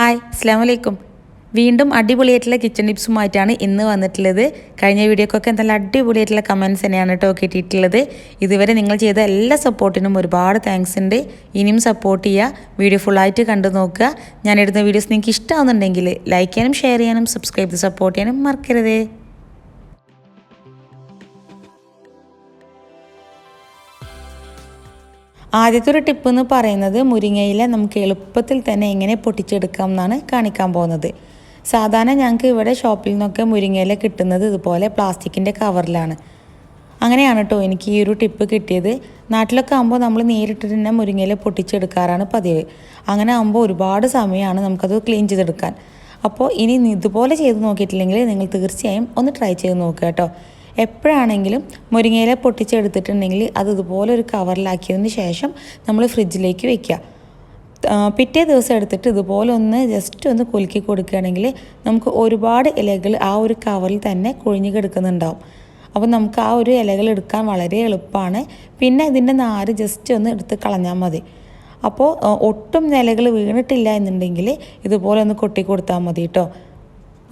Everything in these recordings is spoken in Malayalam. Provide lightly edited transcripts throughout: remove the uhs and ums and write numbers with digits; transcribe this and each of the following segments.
ഹായ് അസ്സലാമു അലൈക്കും. വീണ്ടും അടിപൊളിയായിട്ടുള്ള കിച്ചൺ ടിപ്സുമായിട്ടാണ് ഇന്ന് വന്നിട്ടുള്ളത്. കഴിഞ്ഞ വീഡിയോക്കൊക്കെ നല്ല അടിപൊളിയായിട്ടുള്ള കമൻറ്റ്സ് തന്നെയാണ് കേട്ടോ കിട്ടിയിട്ടുള്ളത്. ഇതുവരെ നിങ്ങൾ ചെയ്ത എല്ലാ സപ്പോർട്ടിനും ഒരുപാട് താങ്ക്സ് ഉണ്ട്. ഇനിയും സപ്പോർട്ട് ചെയ്യുക, വീഡിയോ ഫുള്ളായിട്ട് കണ്ടു നോക്കുക. ഞാനിടുന്ന വീഡിയോസ് നിങ്ങൾക്ക് ഇഷ്ടമാവുന്നുണ്ടെങ്കിൽ ലൈക്ക് ചെയ്യാനും ഷെയർ ചെയ്യാനും സബ്സ്ക്രൈബ് ചെയ്ത് സപ്പോർട്ട് ചെയ്യാനും മറക്കരുതേ. ആദ്യത്തെ ഒരു ടിപ്പ് എന്ന് പറയുന്നത് മുരിങ്ങയില നമുക്ക് എളുപ്പത്തിൽ തന്നെ എങ്ങനെ പൊട്ടിച്ചെടുക്കാം എന്നാണ് കാണിക്കാൻ പോകുന്നത്. സാധാരണ ഞങ്ങൾക്ക് ഇവിടെ ഷോപ്പിൽ നിന്നൊക്കെ മുരിങ്ങയില കിട്ടുന്നത് ഇതുപോലെ പ്ലാസ്റ്റിക്കിൻ്റെ കവറിലാണ്. അങ്ങനെയാണ് കേട്ടോ എനിക്ക് ഈ ഒരു ടിപ്പ് കിട്ടിയത്. നാട്ടിലൊക്കെ ആകുമ്പോൾ നമ്മൾ നേരിട്ട് തന്നെ മുരിങ്ങയില പൊട്ടിച്ചെടുക്കാറാണ് പതിവ്. അങ്ങനെ ആകുമ്പോൾ ഒരുപാട് സമയമാണ് നമുക്കത് ക്ലീൻ ചെയ്തെടുക്കാൻ. അപ്പോൾ ഇനി ഇതുപോലെ ചെയ്ത് നോക്കിയിട്ടില്ലെങ്കിൽ നിങ്ങൾ തീർച്ചയായും ഒന്ന് ട്രൈ ചെയ്ത് നോക്കുക കേട്ടോ. എപ്പോഴാണെങ്കിലും മുരിങ്ങയില പൊട്ടിച്ചെടുത്തിട്ടുണ്ടെങ്കിൽ അത് ഇതുപോലെ ഒരു കവറിലാക്കിയതിന് ശേഷം നമ്മൾ ഫ്രിഡ്ജിലേക്ക് വെക്കുക. പിറ്റേ ദിവസം എടുത്തിട്ട് ഇതുപോലെ ഒന്ന് ജസ്റ്റ് ഒന്ന് കുലുക്കി കൊടുക്കുകയാണെങ്കിൽ നമുക്ക് ഒരുപാട് ഇലകൾ ആ ഒരു കവറിൽ തന്നെ കൊഴിഞ്ഞ് കിടക്കുന്നുണ്ടാവും. അപ്പോൾ നമുക്ക് ആ ഒരു ഇലകൾ എടുക്കാൻ വളരെ എളുപ്പമാണ്. പിന്നെ ഇതിൻ്റെ നാര് ജസ്റ്റ് ഒന്ന് എടുത്ത് കളഞ്ഞാൽ മതി. അപ്പോൾ ഒട്ടും ഇലകൾ വീണിട്ടില്ല എന്നുണ്ടെങ്കിൽ ഇതുപോലെ ഒന്ന് കൊട്ടി കൊടുത്താൽ മതി കേട്ടോ.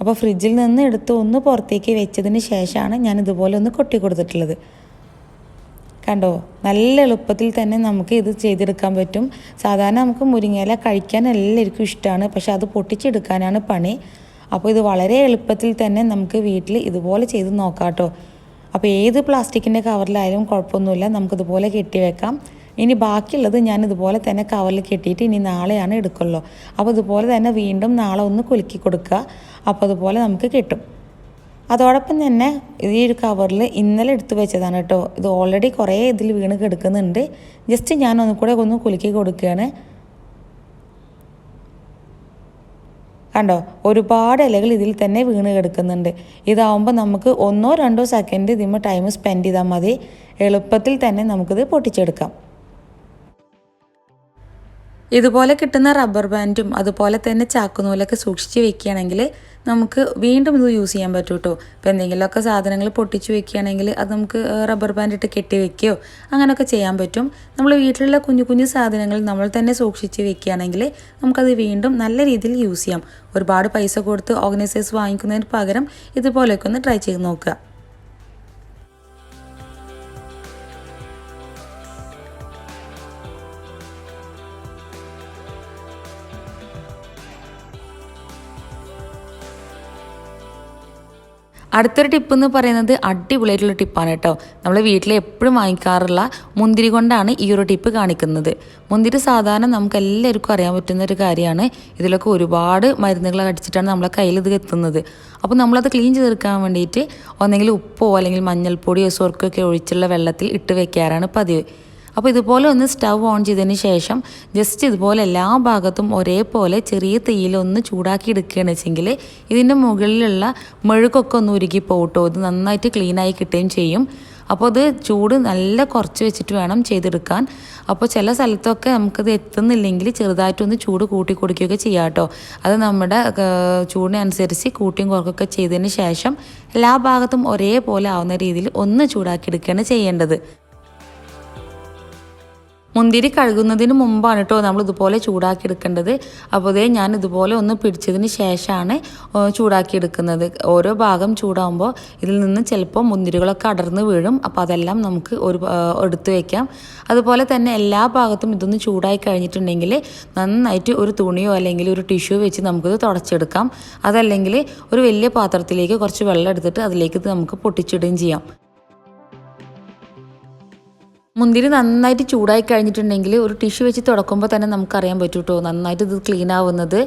അപ്പോൾ ഫ്രിഡ്ജിൽ നിന്ന് എടുത്ത് ഒന്ന് പുറത്തേക്ക് വെച്ചതിന് ശേഷമാണ് ഞാൻ ഇതുപോലെ ഒന്ന് കൊട്ടി കൊടുത്തിട്ടുള്ളത്. കണ്ടോ, നല്ല എളുപ്പത്തിൽ തന്നെ നമുക്ക് ഇത് ചെയ്തെടുക്കാൻ പറ്റും. സാധാരണ നമുക്ക് മുരിങ്ങയില കഴിക്കാൻ എല്ലാവർക്കും ഇഷ്ടമാണ്, പക്ഷെ അത് പൊട്ടിച്ചെടുക്കാനാണ് പണി. അപ്പോൾ ഇത് വളരെ എളുപ്പത്തിൽ തന്നെ നമുക്ക് വീട്ടിൽ ഇതുപോലെ ചെയ്ത് നോക്കാം കേട്ടോ. അപ്പോൾ ഏത് പ്ലാസ്റ്റിക്കിൻ്റെ കവറിലായാലും കുഴപ്പമൊന്നുമില്ല, നമുക്കിതുപോലെ കെട്ടി വെക്കാം. ഇനി ബാക്കിയുള്ളത് ഞാൻ ഇതുപോലെ തന്നെ കവറിൽ കെട്ടിയിട്ട് ഇനി നാളെയാണ് എടുക്കുള്ളൂ. അപ്പോൾ ഇതുപോലെ തന്നെ വീണ്ടും നാളെ ഒന്ന് കുലുക്കി കൊടുക്കുക. അപ്പോൾ അതുപോലെ നമുക്ക് കിട്ടും. അതോടൊപ്പം തന്നെ ഈ ഒരു കവറിൽ ഇന്നലെ എടുത്ത് വെച്ചതാണ് കേട്ടോ. ഇത് ഓൾറെഡി കുറേ ഇതിൽ വീണ് കിടക്കുന്നുണ്ട്. ജസ്റ്റ് ഞാൻ ഒന്നുകൂടെ ഒന്ന് കുലുക്കി കൊടുക്കുകയാണ്. കണ്ടോ, ഒരുപാട് ഇലകൾ ഇതിൽ തന്നെ വീണ് കിടക്കുന്നുണ്ട്. ഇതാവുമ്പോൾ നമുക്ക് 1-2 സെക്കൻഡ് ഇതിന്മേൽ ടൈം സ്പെൻഡ് ചെയ്താൽ മതി. എളുപ്പത്തിൽ തന്നെ നമുക്കിത് പൊട്ടിച്ചെടുക്കാം. ഇതുപോലെ കിട്ടുന്ന റബ്ബർ ബാൻഡും അതുപോലെ തന്നെ ചാക്കുനൂലൊക്കെ സൂക്ഷിച്ച് വെക്കുകയാണെങ്കിൽ നമുക്ക് വീണ്ടും ഇത് യൂസ് ചെയ്യാൻ പറ്റും കേട്ടോ. ഇപ്പോൾ എന്തെങ്കിലുമൊക്കെ സാധനങ്ങൾ പൊട്ടിച്ച് വെക്കുകയാണെങ്കിൽ അത് നമുക്ക് റബ്ബർ ബാൻഡ് ഇട്ട് കെട്ടി വെക്കുകയോ അങ്ങനെയൊക്കെ ചെയ്യാൻ പറ്റും. നമ്മൾ വീട്ടിലുള്ള കുഞ്ഞു കുഞ്ഞു സാധനങ്ങൾ നമ്മൾ തന്നെ സൂക്ഷിച്ച് വെക്കുകയാണെങ്കിൽ നമുക്കത് വീണ്ടും നല്ല രീതിയിൽ യൂസ് ചെയ്യാം. ഒരുപാട് പൈസ കൊടുത്ത് ഓർഗനൈസേഴ്സ് വാങ്ങിക്കുന്നതിന് പകരം ഇതുപോലെയൊക്കെ ഒന്ന് ട്രൈ ചെയ്ത് നോക്കുക. അടുത്തൊരു ടിപ്പ് എന്ന് പറയുന്നത് അടിപൊളിയായിട്ടുള്ള ടിപ്പാണ് കേട്ടോ. നമ്മൾ വീട്ടിൽ എപ്പോഴും വാങ്ങിക്കാറുള്ള മുന്തിരി കൊണ്ടാണ് ഈ ഒരു ടിപ്പ് കാണിക്കുന്നത്. മുന്തിരി സാധാരണ നമുക്ക് എല്ലാവർക്കും അറിയാൻ പറ്റുന്ന ഒരു കാര്യമാണ്. ഇതിലൊക്കെ ഒരുപാട് മരുന്നുകൾ അടിച്ചിട്ടാണ് നമ്മളെ കയ്യിൽ ഇത് എത്തുന്നത്. അപ്പോൾ നമ്മളത് ക്ലീൻ ചെയ്തെടുക്കാൻ വേണ്ടിയിട്ട് ഒന്നെങ്കിൽ ഉപ്പോ അല്ലെങ്കിൽ മഞ്ഞൾപ്പൊടിയോ സുർക്കയൊക്കെ ഒഴിച്ചുള്ള വെള്ളത്തിൽ ഇട്ട് വെക്കാറാണ് പതിവ്. അപ്പോൾ ഇതുപോലെ ഒന്ന് സ്റ്റവ് ഓൺ ചെയ്തതിന് ശേഷം ജസ്റ്റ് ഇതുപോലെ എല്ലാ ഭാഗത്തും ഒരേപോലെ ചെറിയ തീയിലൊന്ന് ചൂടാക്കി എടുക്കുകയാണ് വെച്ചെങ്കിൽ ഇതിൻ്റെ മുകളിലുള്ള മെഴുകൊക്കെ ഒന്ന് ഉരുകി പോട്ടോ, ഇത് നന്നായിട്ട് ക്ലീനായി കിട്ടുകയും ചെയ്യും. അപ്പോൾ അത് ചൂട് നല്ല കുറച്ച് വെച്ചിട്ട് വേണം ചെയ്തെടുക്കാൻ. അപ്പോൾ ചില സ്ഥലത്തൊക്കെ നമുക്കത് എത്തുന്നില്ലെങ്കിൽ ചെറുതായിട്ടൊന്ന് ചൂട് കൂട്ടി കൊടുക്കുകയൊക്കെ ചെയ്യാം കേട്ടോ. അത് നമ്മുടെ ചൂടിനനുസരിച്ച് കൂട്ടിയും കുറക്കൊക്കെ ചെയ്തതിന് ശേഷം എല്ലാ ഭാഗത്തും ഒരേപോലെ ആവുന്ന രീതിയിൽ ഒന്ന് ചൂടാക്കി എടുക്കുകയാണ് ചെയ്യേണ്ടത്. മുന്തിരി കഴുകുന്നതിന് മുമ്പാണ് കേട്ടോ നമ്മൾ ഇതുപോലെ ചൂടാക്കി എടുക്കേണ്ടത്. അപ്പോൾ ഞാൻ ഇതുപോലെ ഒന്ന് പിടിച്ചതിന് ശേഷമാണ് ചൂടാക്കി എടുക്കുന്നത്. ഓരോ ഭാഗം ചൂടാകുമ്പോൾ ഇതിൽ നിന്ന് ചിലപ്പോൾ മുന്തിരികളൊക്കെ അടർന്ന് വീഴും. അപ്പോൾ അതെല്ലാം നമുക്ക് എടുത്തു വയ്ക്കാം. അതുപോലെ തന്നെ എല്ലാ ഭാഗത്തും ഇതൊന്ന് ചൂടായി കഴിഞ്ഞിട്ടുണ്ടെങ്കിൽ നന്നായിട്ട് ഒരു തുണിയോ അല്ലെങ്കിൽ ഒരു ടിഷ്യൂ വെച്ച് നമുക്കിത് തുടച്ചെടുക്കാം. അതല്ലെങ്കിൽ ഒരു വലിയ പാത്രത്തിലേക്ക് കുറച്ച് വെള്ളം എടുത്തിട്ട് അതിലേക്ക് ഇത് നമുക്ക് പൊട്ടിച്ചിടുകയും ചെയ്യാം. മുന്തിരി നന്നായിട്ട് ചൂടായി കഴിഞ്ഞിട്ടുണ്ടെങ്കിൽ ഒരു ടിഷ്യൂ വെച്ച് തുടക്കുമ്പോൾ തന്നെ നമുക്കറിയാൻ പറ്റും കേട്ടോ നന്നായിട്ട് ഇത് ക്ലീൻ ആവുന്നത്.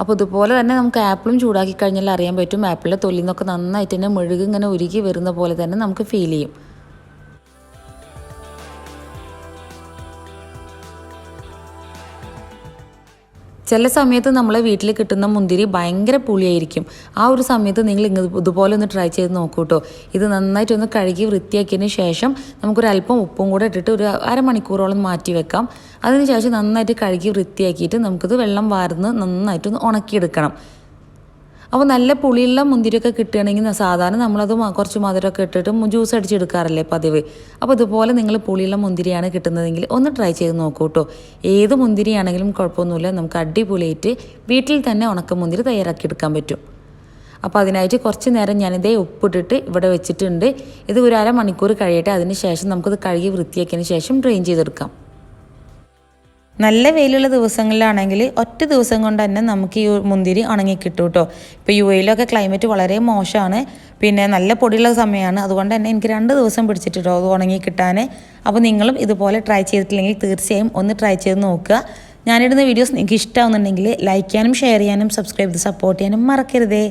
അപ്പോൾ ഇതുപോലെ തന്നെ നമുക്ക് ആപ്പിളും ചൂടാക്കി കഴിഞ്ഞാൽ അറിയാൻ പറ്റും. ആപ്പിളിൻ്റെ തൊലിയിൽ നിന്നൊക്കെ നന്നായിട്ട് തന്നെ മെഴുക് ഇങ്ങനെ ഉരുകി വരുന്ന പോലെ തന്നെ നമുക്ക് ഫീൽ ചെയ്യും. ചില സമയത്ത് നമ്മളെ വീട്ടിൽ കിട്ടുന്ന മുന്തിരി ഭയങ്കര പുളിയായിരിക്കും. ആ ഒരു സമയത്ത് നിങ്ങൾ ഇതുപോലെ ഒന്ന് ട്രൈ ചെയ്ത് നോക്കൂ കേട്ടോ. ഇത് നന്നായിട്ടൊന്ന് കഴുകി വൃത്തിയാക്കിയതിന് ശേഷം നമുക്കൊരല്പം ഉപ്പും കൂടെ ഇട്ടിട്ട് ഒരു അരമണിക്കൂറോളം മാറ്റി വെക്കാം. അതിനുശേഷം നന്നായിട്ട് കഴുകി വൃത്തിയാക്കിയിട്ട് നമുക്കിത് വെള്ളം വാർന്ന് നന്നായിട്ടൊന്ന് ഉണക്കിയെടുക്കണം. അപ്പോൾ നല്ല പുളിയുള്ള മുന്തിരിയൊക്കെ കിട്ടുകയാണെങ്കിൽ സാധാരണ നമ്മളത് കുറച്ച് മധുരമൊക്കെ ഇട്ടിട്ട് ജ്യൂസ് അടിച്ചെടുക്കാറല്ലേ പതിവ്. അപ്പോൾ ഇതുപോലെ നിങ്ങൾ പുളിയുള്ള മുന്തിരിയാണ് കിട്ടുന്നതെങ്കിൽ ഒന്ന് ട്രൈ ചെയ്ത് നോക്കൂ കേട്ടോ. ഏത് മുന്തിരിയാണെങ്കിലും കുഴപ്പമൊന്നുമില്ല, നമുക്ക് അടിപൊളിയായിട്ട് വീട്ടിൽ തന്നെ ഉണക്കമുന്തിരി തയ്യാറാക്കിയെടുക്കാൻ പറ്റും. അപ്പോൾ അതിനായിട്ട് കുറച്ച് നേരം ഞാനിതേ ഉപ്പിട്ടിട്ട് ഇവിടെ വെച്ചിട്ടുണ്ട്. ഇത് ഒരു അരമണിക്കൂർ കഴിയട്ടെ. അതിന് ശേഷം നമുക്കത് കഴുകി വൃത്തിയാക്കിയതിന് ശേഷം ഡ്രെയിൻ ചെയ്തെടുക്കാം. നല്ല വെയിലുള്ള ദിവസങ്ങളിലാണെങ്കിൽ ഒറ്റ ദിവസം കൊണ്ട് തന്നെ നമുക്ക് ഈ മുന്തിരി ഉണങ്ങി കിട്ടും കേട്ടോ. ഇപ്പോൾ UAE ക്ലൈമറ്റ് വളരെ മോശമാണ്, പിന്നെ നല്ല പൊടിയുള്ള സമയമാണ്. അതുകൊണ്ട് തന്നെ എനിക്ക് 2 ദിവസം പിടിച്ചിട്ടോ അത് ഉണങ്ങി കിട്ടാൻ. അപ്പോൾ നിങ്ങളും ഇതുപോലെ ട്രൈ ചെയ്തിട്ടില്ലെങ്കിൽ തീർച്ചയായും ഒന്ന് ട്രൈ ചെയ്ത് നോക്കുക. ഞാനിടുന്ന വീഡിയോസ് നിങ്ങൾക്ക് ഇഷ്ടമാവുന്നുണ്ടെങ്കിൽ ലൈക്ക് ചെയ്യാനും ഷെയർ ചെയ്യാനും സബ്സ്ക്രൈബ് ചെയ്ത് സപ്പോർട്ട് ചെയ്യാനും മറക്കരുതേ.